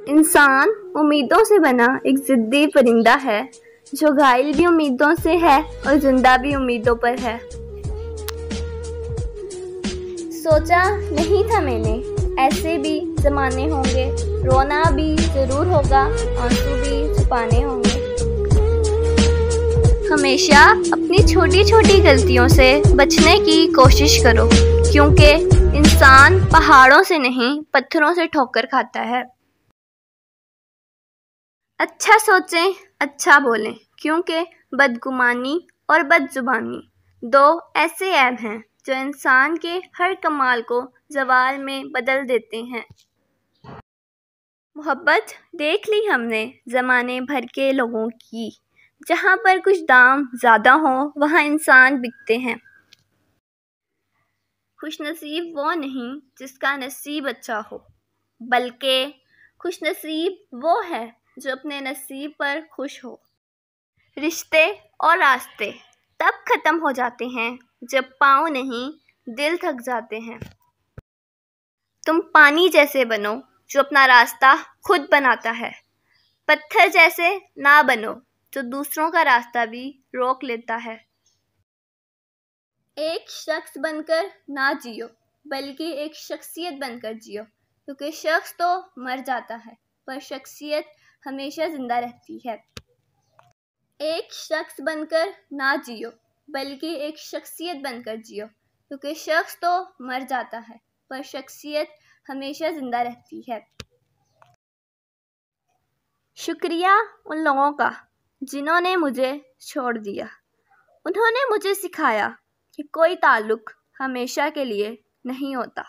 इंसान उम्मीदों से बना एक ज़िद्दी परिंदा है जो घायल भी उम्मीदों से है और जिंदा भी उम्मीदों पर है। सोचा नहीं था मैंने ऐसे भी ज़माने होंगे, रोना भी ज़रूर होगा, आंसू भी छुपाने होंगे। हमेशा अपनी छोटी छोटी गलतियों से बचने की कोशिश करो, क्योंकि इंसान पहाड़ों से नहीं पत्थरों से ठोकर खाता है। अच्छा सोचें, अच्छा बोलें, क्योंकि बदगुमानी और बदजुबानी दो ऐसे ऐब हैं जो इंसान के हर कमाल को ज़वाल में बदल देते हैं। मोहब्बत देख ली हमने ज़माने भर के लोगों की, जहाँ पर कुछ दाम ज़्यादा हो वहाँ इंसान बिकते हैं। खुशनसीब वो नहीं जिसका नसीब अच्छा हो, बल्कि खुशनसीब वो है जो अपने नसीब पर खुश हो। रिश्ते और रास्ते तब ख़त्म हो जाते हैं जब पाँव नहीं दिल थक जाते हैं। तुम पानी जैसे बनो जो अपना रास्ता खुद बनाता है, पत्थर जैसे ना बनो जो दूसरों का रास्ता भी रोक लेता है। एक शख्स बनकर ना जियो, बल्कि एक शख्सियत बनकर जियो, क्योंकि शख्स तो मर जाता है पर शख्सियत हमेशा ज़िंदा रहती है। एक शख्स बनकर ना जियो, बल्कि एक शख्सियत बनकर जियो, क्योंकि शख्स तो मर जाता है पर शख्सियत हमेशा ज़िंदा रहती है। शुक्रिया उन लोगों का जिन्होंने मुझे छोड़ दिया। उन्होंने मुझे सिखाया कि कोई ताल्लुक़ हमेशा के लिए नहीं होता।